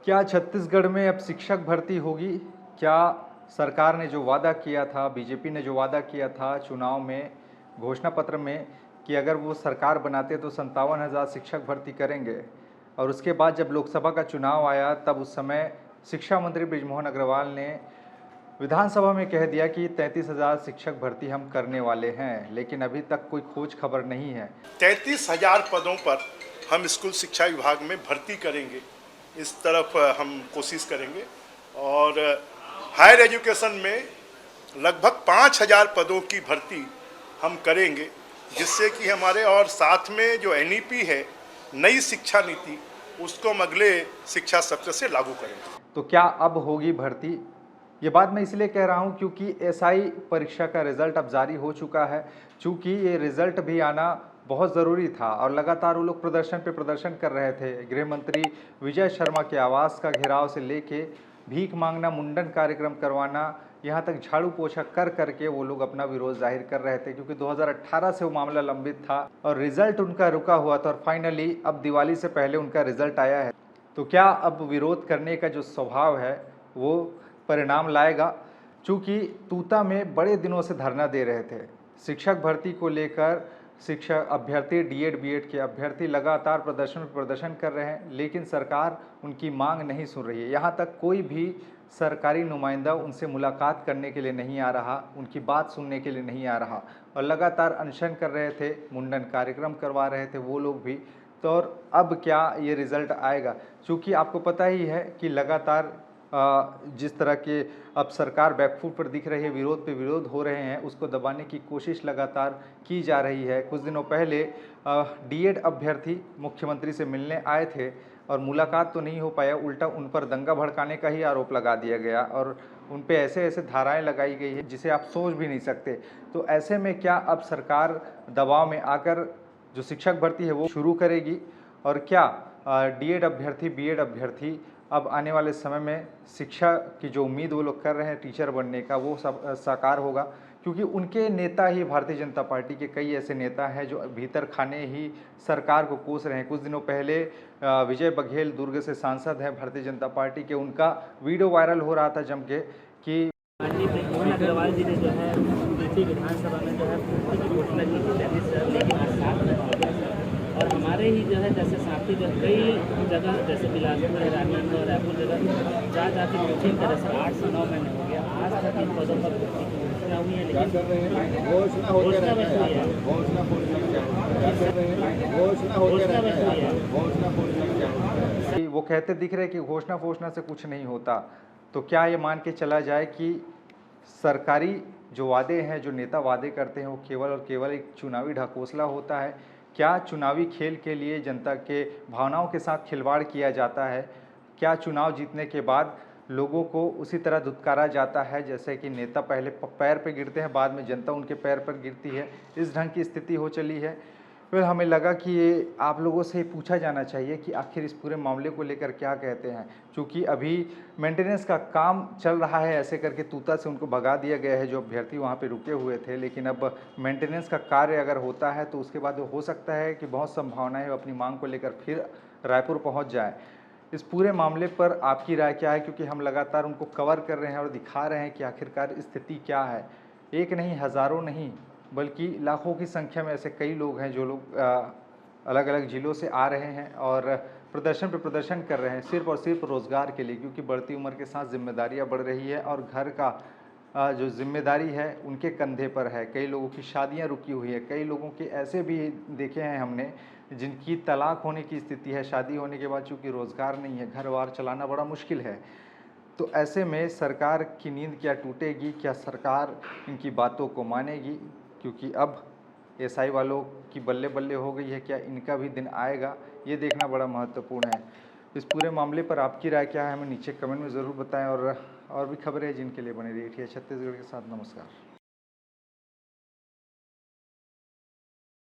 क्या छत्तीसगढ़ में अब शिक्षक भर्ती होगी? क्या सरकार ने जो वादा किया था, बीजेपी ने जो वादा किया था चुनाव में, घोषणा पत्र में कि अगर वो सरकार बनाते तो 57,000 शिक्षक भर्ती करेंगे और उसके बाद जब लोकसभा का चुनाव आया तब उस समय शिक्षा मंत्री बृजमोहन अग्रवाल ने विधानसभा में कह दिया कि 33,000 शिक्षक भर्ती हम करने वाले हैं, लेकिन अभी तक कोई खोज खबर नहीं है। 33,000 पदों पर हम स्कूल शिक्षा विभाग में भर्ती करेंगे, इस तरफ हम कोशिश करेंगे। और हायर एजुकेशन में लगभग 5,000 पदों की भर्ती हम करेंगे, जिससे कि हमारे और साथ में जो NEP है, नई शिक्षा नीति, उसको हम अगले शिक्षा सत्र से लागू करेंगे। तो क्या अब होगी भर्ती? ये बात मैं इसलिए कह रहा हूँ क्योंकि SI परीक्षा का रिजल्ट अब जारी हो चुका है। चूँकि ये रिजल्ट भी आना बहुत ज़रूरी था और लगातार वो लोग प्रदर्शन पे प्रदर्शन कर रहे थे। गृह मंत्री विजय शर्मा के आवास का घेराव से लेके भीख मांगना, मुंडन कार्यक्रम करवाना, यहाँ तक झाड़ू पोछा कर करके वो लोग अपना विरोध जाहिर कर रहे थे क्योंकि 2018 से वो मामला लंबित था और रिजल्ट उनका रुका हुआ था और फाइनली अब दिवाली से पहले उनका रिजल्ट आया है। तो क्या अब विरोध करने का जो स्वभाव है वो परिणाम लाएगा? चूँकि तूता में बड़े दिनों से धरना दे रहे थे शिक्षक भर्ती को लेकर। शिक्षक अभ्यर्थी, DED BED के अभ्यर्थी लगातार प्रदर्शन कर रहे हैं, लेकिन सरकार उनकी मांग नहीं सुन रही है। यहाँ तक कोई भी सरकारी नुमाइंदा उनसे मुलाकात करने के लिए नहीं आ रहा, उनकी बात सुनने के लिए नहीं आ रहा और लगातार अनशन कर रहे थे, मुंडन कार्यक्रम करवा रहे थे वो लोग भी। तो और अब क्या ये रिज़ल्ट आएगा? चूँकि आपको पता ही है कि लगातार जिस तरह के अब सरकार बैकफुट पर दिख रही है, विरोध पे विरोध हो रहे हैं, उसको दबाने की कोशिश लगातार की जा रही है। कुछ दिनों पहले DED अभ्यर्थी मुख्यमंत्री से मिलने आए थे और मुलाकात तो नहीं हो पाया, उल्टा उन पर दंगा भड़काने का ही आरोप लगा दिया गया और उन पे ऐसे ऐसे धाराएं लगाई गई है जिसे आप सोच भी नहीं सकते। तो ऐसे में क्या अब सरकार दबाव में आकर जो शिक्षक भर्ती है वो शुरू करेगी और क्या DED अभ्यर्थी, BED अभ्यर्थी अब आने वाले समय में शिक्षा की जो उम्मीद वो लोग कर रहे हैं टीचर बनने का वो सब साकार होगा? क्योंकि उनके नेता ही, भारतीय जनता पार्टी के कई ऐसे नेता हैं जो भीतर खाने ही सरकार को कोस रहे हैं। कुछ दिनों पहले विजय बघेल, दुर्ग से सांसद हैं भारतीय जनता पार्टी के, उनका वीडियो वायरल हो रहा था जम के कि माननीय बृजमोहन अग्रवाल जी ने जो है इसी विधानसभा में जो है भर्ती की घोषणा की थी 33,000, लेकिन आज 7,000 हो गया सर। और हमारे ही जो है जैसे साथी जो कई जगह जैसे बिलासपुर है, राजनांदगांव, रायपुर जगह जा जाके कोचिंग करे सर, 8 से 9 महीने हो गया, आज तक इन पदों पर भर्ती की घोषणा हुई है, लेकिन घोषणा बस हुई है। वो कहते दिख रहे कि घोषणा से कुछ नहीं होता। तो क्या ये मान के चला जाए कि सरकारी जो वादे हैं, जो नेता वादे करते हैं, वो केवल और केवल एक चुनावी ढकोसला होता है? क्या चुनावी खेल के लिए जनता के भावनाओं के साथ खिलवाड़ किया जाता है? क्या चुनाव जीतने के बाद लोगों को उसी तरह धुतकारा जाता है जैसे कि नेता पहले पैर पे गिरते हैं, बाद में जनता उनके पैर पर गिरती है? इस ढंग की स्थिति हो चली है। फिर हमें लगा कि ये आप लोगों से पूछा जाना चाहिए कि आखिर इस पूरे मामले को लेकर क्या कहते हैं, क्योंकि अभी मेंटेनेंस का काम चल रहा है। ऐसे करके तूता से उनको भगा दिया गया है जो अभ्यर्थी वहाँ पे रुके हुए थे, लेकिन अब मेंटेनेंस का कार्य अगर होता है तो उसके बाद हो सकता है कि बहुत संभावनाएं अपनी मांग को लेकर फिर रायपुर पहुँच जाए। इस पूरे मामले पर आपकी राय क्या है? क्योंकि हम लगातार उनको कवर कर रहे हैं और दिखा रहे हैं कि आखिरकार स्थिति क्या है। एक नहीं, हज़ारों नहीं, बल्कि लाखों की संख्या में ऐसे कई लोग हैं जो लोग अलग अलग ज़िलों से आ रहे हैं और प्रदर्शन पे प्रदर्शन कर रहे हैं सिर्फ़ और सिर्फ रोज़गार के लिए, क्योंकि बढ़ती उम्र के साथ जिम्मेदारियां बढ़ रही है और घर का जो जिम्मेदारी है उनके कंधे पर है। कई लोगों की शादियां रुकी हुई है, कई लोगों के ऐसे भी देखे हैं हमने जिनकी तलाक होने की स्थिति है, शादी होने के बाद चूँकि रोज़गार नहीं है, घर बार चलाना बड़ा मुश्किल है। तो ऐसे में सरकार की नींद क्या टूटेगी? क्या सरकार इनकी बातों को मानेगी? क्योंकि अब SI वालों की बल्ले बल्ले हो गई है, क्या इनका भी दिन आएगा? ये देखना बड़ा महत्वपूर्ण है। इस पूरे मामले पर आपकी राय क्या है? हमें नीचे कमेंट में ज़रूर बताएं और भी खबरें हैं जिनके लिए बने रहिए छत्तीसगढ़ के साथ। नमस्कार।